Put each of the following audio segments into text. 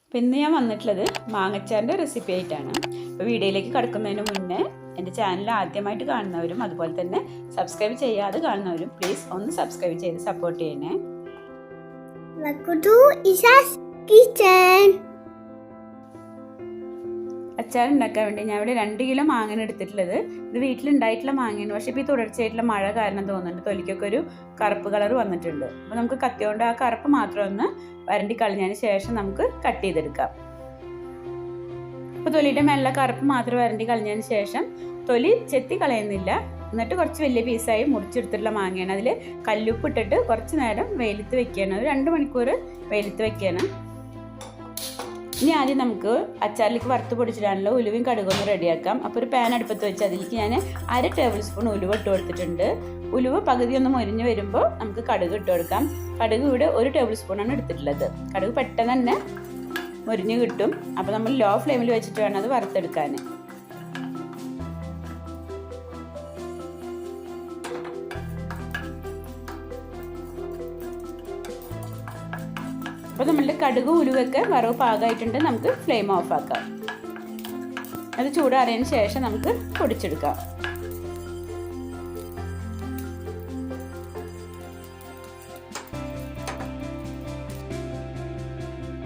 അപ്പോൾ ഇന്ന് ഞാൻ വന്നിട്ടുള്ളത് മാങ്ങച്ചാറിൻ്റെ റെസിപ്പി ആയിട്ടാണ്. അപ്പോൾ വീഡിയോയിലേക്ക് കടക്കുന്നതിന് മുന്നേ എൻ്റെ ചാനൽ ആദ്യമായിട്ട് കാണുന്നവരും അതുപോലെ തന്നെ സബ്സ്ക്രൈബ് ചെയ്യാതെ കാണുന്നവരും പ്ലീസ് ഒന്ന് സബ്സ്ക്രൈബ് ചെയ്ത് സപ്പോർട്ട് ചെയ്യണേ. അച്ചാർ ഉണ്ടാക്കാൻ വേണ്ടി ഞാൻ ഇവിടെ 2 കിലോ മാങ്ങ എടുത്തിട്ടുള്ളത്. ഇത് വീട്ടിലുണ്ടായിട്ടുള്ള മാങ്ങയാണ്, പക്ഷേ ഇപ്പോൾ ഈ തുടർച്ചയായിട്ടുള്ള മഴ കാരണം തോന്നുന്നുണ്ട് തൊലിക്കൊക്കെ ഒരു കറുപ്പ് കളർ വന്നിട്ടുണ്ട്. അപ്പോൾ നമുക്ക് കത്തി കൊണ്ട് ആ കറുപ്പ് മാത്രം ഒന്ന് വരണ്ടി കളഞ്ഞതിന് ശേഷം നമുക്ക് കട്ട് ചെയ്തെടുക്കാം. അപ്പോൾ തൊലിയുടെ മേലുള്ള കറുപ്പ് മാത്രം വരണ്ടി കളഞ്ഞതിന് ശേഷം തൊലി ചെത്തി കളയുന്നില്ല. എന്നിട്ട് കുറച്ച് വലിയ പീസായി മുറിച്ചെടുത്തിട്ടുള്ള മാങ്ങയാണ്. അതിൽ കല്ലുപ്പ് ഇട്ടിട്ട് കുറച്ച് നേരം വെയിലത്ത് വെക്കുകയാണ്. ഒരു 2 മണിക്കൂർ വെയിലത്ത് വെക്കുകയാണ്. ഇനി ആദ്യം നമുക്ക് അച്ചാറിലേക്ക് വറുത്ത് പൊടിച്ചിടാനുള്ള ഉലുവയും കടുകൊന്ന് റെഡിയാക്കാം. അപ്പോൾ ഒരു പാൻ അടുപ്പത്ത് വെച്ച് അതിലേക്ക് ഞാൻ 1/2 ടേബിൾ സ്പൂൺ ഉലുവ ഇട്ട് കൊടുത്തിട്ടുണ്ട്. ഉലുവ പകുതി ഒന്ന് മൊരിഞ്ഞ് വരുമ്പോൾ നമുക്ക് കടുക് ഇട്ട് കൊടുക്കാം. കടുക് ഇവിടെ 1 ടേബിൾ സ്പൂണാണ് എടുത്തിട്ടുള്ളത്. കടുക് പെട്ടെന്ന് തന്നെ മൊരിഞ്ഞ് കിട്ടും. അപ്പോൾ നമ്മൾ ലോ ഫ്ലെയിമിൽ വെച്ചിട്ട് വേണം അത് വറുത്തെടുക്കാൻ. അപ്പോൾ നമ്മളുടെ കടുക് ഉലുവൊക്കെ വറവ് പാകമായിട്ടുണ്ട്. നമുക്ക് ഫ്ലെയിം ഓഫ് ആക്കാം. അത് ചൂടാറിയതിന് ശേഷം നമുക്ക് പൊടിച്ചെടുക്കാം.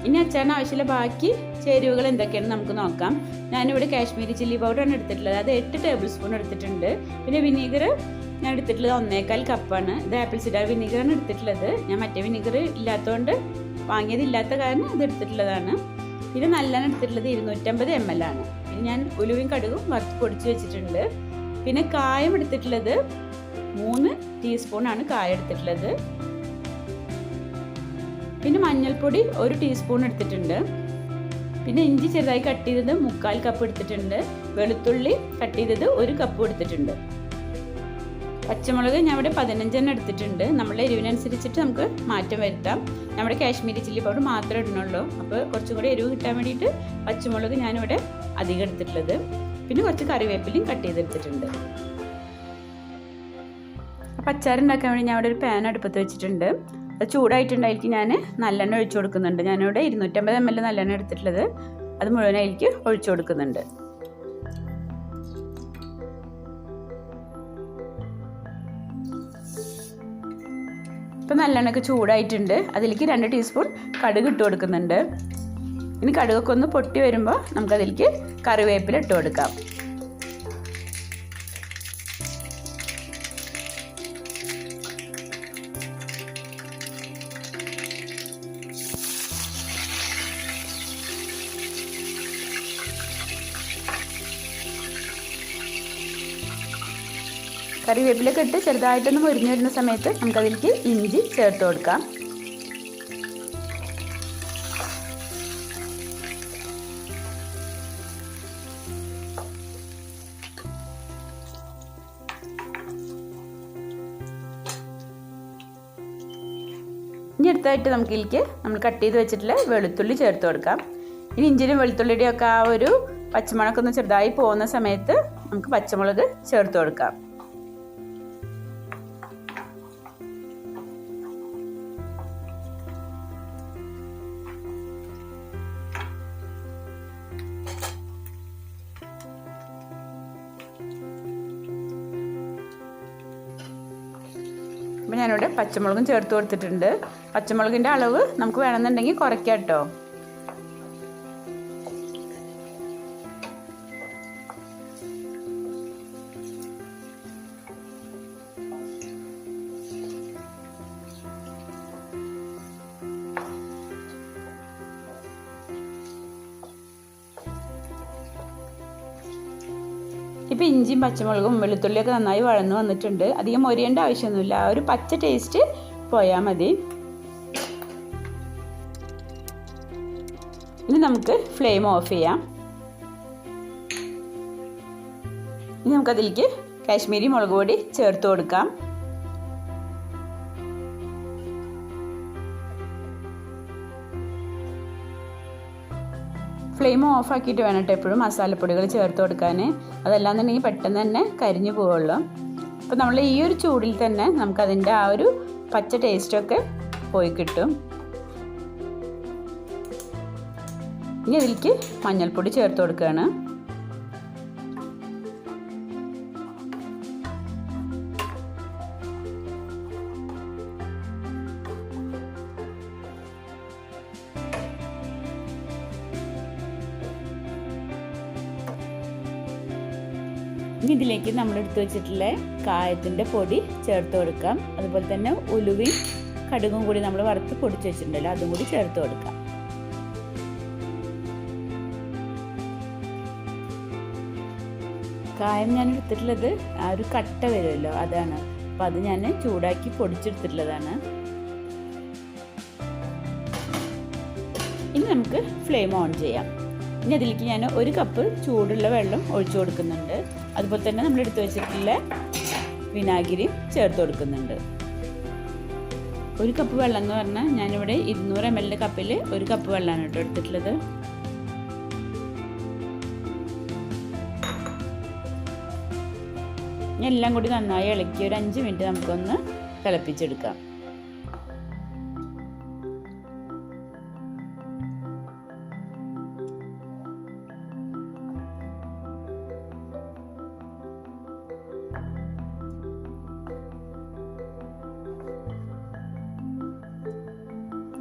ഇനി അച്ചാറിന് ആവശ്യമുള്ള ബാക്കി ചേരുവകൾ എന്തൊക്കെയാണെന്ന് നമുക്ക് നോക്കാം. ഞാനിവിടെ കാശ്മീരി ചില്ലി പൗഡറാണ് എടുത്തിട്ടുള്ളത്. അത് 8 ടേബിൾ സ്പൂൺ എടുത്തിട്ടുണ്ട്. പിന്നെ വിനീഗർ ഞാൻ എടുത്തിട്ടുള്ളത് 1/4 കപ്പാണ്. ഇത് ആപ്പിൾ സിഡാർ വിനീഗറാണ് എടുത്തിട്ടുള്ളത്. ഞാൻ മറ്റേ വിനീഗർ ഇല്ലാത്തതുകൊണ്ട് വാങ്ങിയതില്ലാത്ത കാരണം ഇത് എടുത്തിട്ടുള്ളതാണ്. പിന്നെ നല്ലെണ്ണ എടുത്തിട്ടുള്ളത് 250 ml ആണ്. പിന്നെ ഞാൻ ഉലുവയും കടുകും വറുത്ത് പൊടിച്ച് വെച്ചിട്ടുണ്ട്. പിന്നെ കായം എടുത്തിട്ടുള്ളത് 3 ടീസ്പൂണാണ് കായം എടുത്തിട്ടുള്ളത്. പിന്നെ മഞ്ഞൾപ്പൊടി 1 ടീസ്പൂൺ എടുത്തിട്ടുണ്ട്. പിന്നെ ഇഞ്ചി ചെറുതായി കട്ട് ചെയ്തത് 3/4 കപ്പ് എടുത്തിട്ടുണ്ട്. വെളുത്തുള്ളി കട്ട് ചെയ്തത് 1 കപ്പ് എടുത്തിട്ടുണ്ട്. പച്ചമുളക് ഞാൻ ഇവിടെ 15 എടുത്തിട്ടുണ്ട്. നമ്മളുടെ എരിവിനനുസരിച്ചിട്ട് നമുക്ക് മാറ്റം വരുത്താം. നമ്മുടെ കാശ്മീരി ചില്ലി പൗഡർ മാത്രമേ ഇടണുള്ളൂ. അപ്പോൾ കുറച്ചും കൂടി എരിവ് കിട്ടാൻ വേണ്ടിയിട്ട് പച്ചമുളക് ഞാനിവിടെ അധികം എടുത്തിട്ടുള്ളത്. പിന്നെ കുറച്ച് കറിവേപ്പിലയും കട്ട് ചെയ്തെടുത്തിട്ടുണ്ട്. അപ്പോൾ അച്ചാർ ഉണ്ടാക്കാൻ വേണ്ടി ഞാൻ ഇവിടെ ഒരു പാൻ അടുപ്പത്ത് വെച്ചിട്ടുണ്ട്. അത് ചൂടായിട്ടുണ്ടായിരിക്കും. ഞാൻ നല്ലെണ്ണ ഒഴിച്ചു കൊടുക്കുന്നുണ്ട്. ഞാനിവിടെ 250 ml നല്ലെണ്ണ എടുത്തിട്ടുള്ളത്. അത് മുഴുവനായിരിക്കും ഒഴിച്ചു കൊടുക്കുന്നുണ്ട്. ഇപ്പോൾ നല്ലെണ്ണയൊക്കെ ചൂടായിട്ടുണ്ട്. അതിലേക്ക് 2 ടീസ്പൂൺ കടുക് ഇട്ട് കൊടുക്കുന്നുണ്ട്. ഇനി കടുകൊക്കെ ഒന്ന് പൊട്ടി വരുമ്പോൾ നമുക്കതിലേക്ക് കറിവേപ്പില ഇട്ട് കൊടുക്കാം. കറിവേപ്പിലൊക്കെ ഇട്ട് ചെറുതായിട്ടൊന്ന് മുരിഞ്ഞു വരുന്ന സമയത്ത് നമുക്കതിലേക്ക് ഇഞ്ചി ചേർത്ത് കൊടുക്കാം. ഇനി അടുത്തായിട്ട് നമുക്കിതിലേക്ക് നമ്മൾ കട്ട് ചെയ്ത് വെച്ചിട്ടുള്ള വെളുത്തുള്ളി ചേർത്ത് കൊടുക്കാം. ഇനി ഇഞ്ചിയും വെളുത്തുള്ളിയുടെയും ഒക്കെ ആ ഒരു പച്ചമുളകൊക്കെ ഒന്ന് ചെറുതായി പോകുന്ന സമയത്ത് നമുക്ക് പച്ചമുളക് ചേർത്ത് കൊടുക്കാം. അപ്പോൾ ഞാനിവിടെ പച്ചമുളകും ചേർത്ത് കൊടുത്തിട്ടുണ്ട്. പച്ചമുളകിൻ്റെ അളവ് നമുക്ക് വേണമെന്നുണ്ടെങ്കിൽ കുറയ്ക്കാം കേട്ടോ. ഇപ്പോൾ ഇഞ്ചിയും പച്ചമുളകും വെളുത്തുള്ളിയൊക്കെ നന്നായി വഴന്ന് വന്നിട്ടുണ്ട്. അധികം മൊരിയേണ്ട ആവശ്യമൊന്നുമില്ല. ആ ഒരു പച്ച ടേസ്റ്റ് പോയാൽ മതി. ഇനി നമുക്ക് ഫ്ലെയിം ഓഫ് ചെയ്യാം. ഇനി നമുക്കതിലേക്ക് കാശ്മീരി മുളക് പൊടി ചേർത്ത് കൊടുക്കാം. ഫ്ലെയിം ഓഫ് ആക്കിയിട്ട് വേണം കേട്ടോ എപ്പോഴും മസാലപ്പൊടികൾ ചേർത്ത് കൊടുക്കാൻ. അതല്ലാന്നുണ്ടെങ്കിൽ പെട്ടെന്ന് തന്നെ കരിഞ്ഞു പോവുള്ളൂ. അപ്പോൾ നമ്മൾ ഈ ഒരു ചൂടിൽ തന്നെ നമുക്കതിൻ്റെ ആ ഒരു പച്ച ടേസ്റ്റൊക്കെ പോയി കിട്ടും. ഇനി അതിലേക്ക് മഞ്ഞൾപ്പൊടി ചേർത്ത് കൊടുക്കുകയാണ്. ഇനി ഇതിലേക്ക് നമ്മൾ എടുത്തു വെച്ചിട്ടുള്ള കായത്തിൻ്റെ പൊടി ചേർത്ത് കൊടുക്കാം. അതുപോലെ തന്നെ ഉലുവയും കടുകും കൂടി നമ്മൾ വറുത്ത് പൊടിച്ച് വെച്ചിട്ടുണ്ടല്ലോ, അതും കൂടി ചേർത്ത് കൊടുക്കാം. കായം ഞാൻ എടുത്തിട്ടുള്ളത് ആ ഒരു കട്ട വരുമല്ലോ, അതാണ്. അപ്പം അത് ഞാൻ ചൂടാക്കി പൊടിച്ചെടുത്തിട്ടുള്ളതാണ്. ഇനി നമുക്ക് ഫ്ലെയിം ഓൺ ചെയ്യാം. ഇനി അതിലേക്ക് ഞാൻ 1 കപ്പ് ചൂടുള്ള വെള്ളം ഒഴിച്ചു കൊടുക്കുന്നുണ്ട്. അതുപോലെ തന്നെ നമ്മൾ എടുത്തു വെച്ചിട്ടുള്ള വിനാഗിരി ചേർത്ത് കൊടുക്കുന്നുണ്ട്. 1 കപ്പ് വെള്ളം എന്ന് പറഞ്ഞാൽ ഞാനിവിടെ 200 ml കപ്പിൽ 1 കപ്പ് വെള്ളമാണ് കേട്ടോ എടുത്തിട്ടുള്ളത്. എല്ലാം കൂടി നന്നായി ഇളക്കി ഒരു 5 മിനിറ്റ് നമുക്കൊന്ന് തിളപ്പിച്ചെടുക്കാം.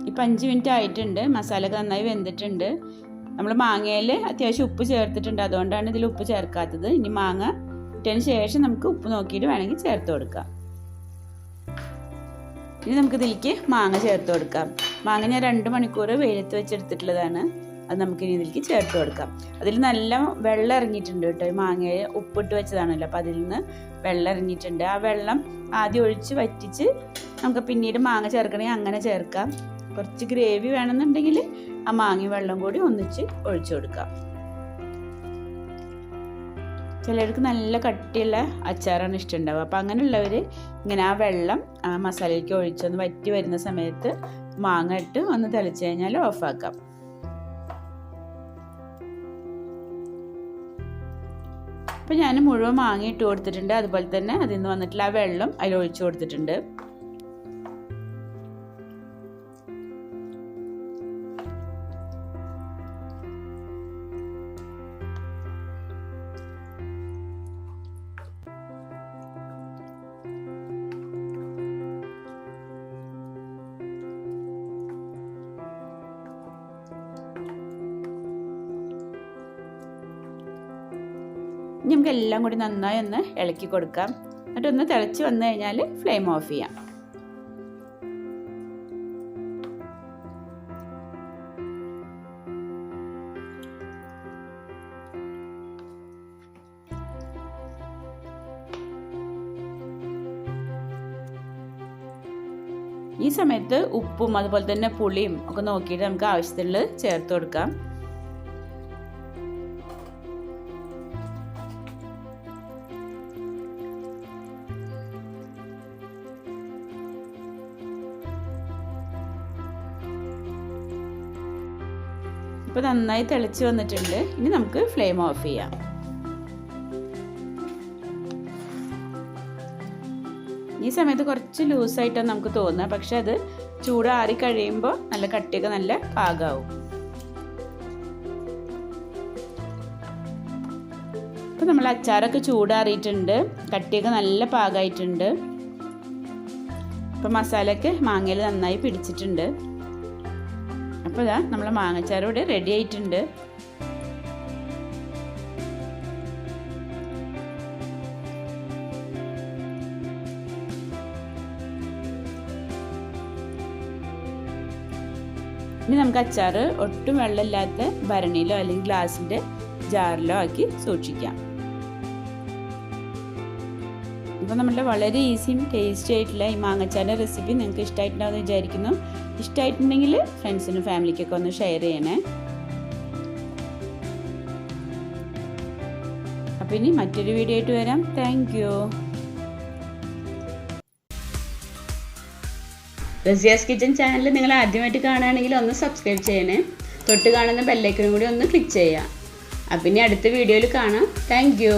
ഇപ്പം 5 മിനിറ്റ് ആയിട്ടുണ്ട്. മസാലയൊക്കെ നന്നായി വെന്തിട്ടുണ്ട്. നമ്മൾ മാങ്ങയിൽ അത്യാവശ്യം ഉപ്പ് ചേർത്തിട്ടുണ്ട്, അതുകൊണ്ടാണ് ഇതിൽ ഉപ്പ് ചേർക്കാത്തത്. ഇനി മാങ്ങ ഇട്ടതിന് ശേഷം നമുക്ക് ഉപ്പ് നോക്കിയിട്ട് വേണമെങ്കിൽ ചേർത്ത് കൊടുക്കാം. ഇനി നമുക്ക് ഇതിലേക്ക് മാങ്ങ ചേർത്ത് കൊടുക്കാം. മാങ്ങ ഞാൻ 2 മണിക്കൂർ വെയിലത്ത് വെച്ചെടുത്തിട്ടുള്ളതാണ്. അത് നമുക്കിനി ഇതിലേക്ക് ചേർത്ത് കൊടുക്കാം. അതിൽ നല്ല വെള്ളം ഇറങ്ങിയിട്ടുണ്ട് കേട്ടോ. മാങ്ങയിൽ ഉപ്പിട്ട് വെച്ചതാണല്ലോ, അപ്പോൾ അതിൽ നിന്ന് വെള്ളം ഇറങ്ങിയിട്ടുണ്ട്. ആ വെള്ളം ആദ്യം ഒഴിച്ച് വറ്റിച്ച് നമുക്ക് പിന്നീട് മാങ്ങ ചേർക്കണമെങ്കിൽ അങ്ങനെ ചേർക്കാം. കുറച്ച് ഗ്രേവി വേണമെന്നുണ്ടെങ്കിൽ ആ മാങ്ങ വെള്ളം കൂടി ഒന്നിച്ച് ഒഴിച്ചു കൊടുക്കാം. ചിലർക്ക് നല്ല കട്ടിയുള്ള അച്ചാറാണ് ഇഷ്ടമുണ്ടാവുക. അപ്പം അങ്ങനെയുള്ളവർ ഇങ്ങനെ ആ വെള്ളം ആ മസാലയ്ക്ക് ഒഴിച്ചൊന്ന് വറ്റി വരുന്ന സമയത്ത് മാങ്ങ ഇട്ട് ഒന്ന് തിളച്ച് കഴിഞ്ഞാൽ ഓഫാക്കാം. അപ്പം ഞാൻ മുഴുവൻ മാങ്ങ ഇട്ട് കൊടുത്തിട്ടുണ്ട്. അതുപോലെ തന്നെ അതിൽ നിന്ന് വന്നിട്ടുള്ള ആ വെള്ളം അതിൽ ഒഴിച്ചു കൊടുത്തിട്ടുണ്ട്. ഇനി നമുക്ക് എല്ലാം കൂടി നന്നായി ഒന്ന് ഇളക്കി കൊടുക്കാം. എന്നിട്ടൊന്ന് തിളച്ച് വന്നു കഴിഞ്ഞാൽ ഫ്ലെയിം ഓഫ് ചെയ്യാം. ഈ സമയത്ത് ഉപ്പും അതുപോലെ തന്നെ പുളിയും ഒക്കെ നോക്കിയിട്ട് നമുക്ക് ആവശ്യത്തിനുള്ളത് ചേർത്ത് കൊടുക്കാം. ഇപ്പോൾ നന്നായി തിളച്ച് വന്നിട്ടുണ്ട്. ഇനി നമുക്ക് ഫ്ലെയിം ഓഫ് ചെയ്യാം. ഈ സമയത്ത് കുറച്ച് ലൂസായിട്ടാണ് നമുക്ക് തോന്നുക, പക്ഷെ അത് ചൂടാറി കഴിയുമ്പോൾ നല്ല കട്ടിയൊക്കെ നല്ല പാകമാവും. ഇപ്പോൾ നമ്മൾ അച്ചാറൊക്കെ ചൂടാറിയിട്ടുണ്ട്, കട്ടിയൊക്കെ നല്ല പാകമായിട്ടുണ്ട്. ഇപ്പോൾ മസാലയൊക്കെ മാങ്ങയിൽ നന്നായി പിടിച്ചിട്ടുണ്ട്. അപ്പോൾ ഇതാ നമ്മളെ മാങ്ങച്ചാറ് ഇവിടെ റെഡി ആയിട്ടുണ്ട്. ഇനി നമുക്ക് അച്ചാറ് ഒട്ടും വെള്ളമില്ലാത്ത ഭരണിയിലോ അല്ലെങ്കിൽ ഗ്ലാസിൻ്റെ ജാറിലോ ആക്കി സൂക്ഷിക്കാം. അപ്പോൾ നമ്മളുടെ വളരെ ഈസിയും ടേസ്റ്റി ആയിട്ടുള്ള ഈ മാങ്ങച്ചാറിൻ്റെ റെസിപ്പി നിങ്ങൾക്ക് ഇഷ്ടമായിട്ടുണ്ടാവുമെന്ന് വിചാരിക്കുന്നു. ഇഷ്ടമായിട്ടുണ്ടെങ്കിൽ ഫ്രണ്ട്സിനും ഫാമിലിക്കൊക്കെ ഒന്ന് ഷെയർ ചെയ്യണേ. അപ്പോൾ ഇനി മറ്റൊരു വീഡിയോ ആയിട്ട് വരാം. Thank you. Razia's kitchen channel നിങ്ങൾ ആദ്യമായിട്ട് കാണുകയാണെങ്കിൽ ഒന്ന് സബ്സ്ക്രൈബ് ചെയ്യണേ. തൊട്ട് കാണുന്ന ബെല്ലൈക്കനും കൂടി ഒന്ന് ക്ലിക്ക് ചെയ്യാം. അപ്പം ഇനി അടുത്ത വീഡിയോയിൽ കാണാം. Thank you.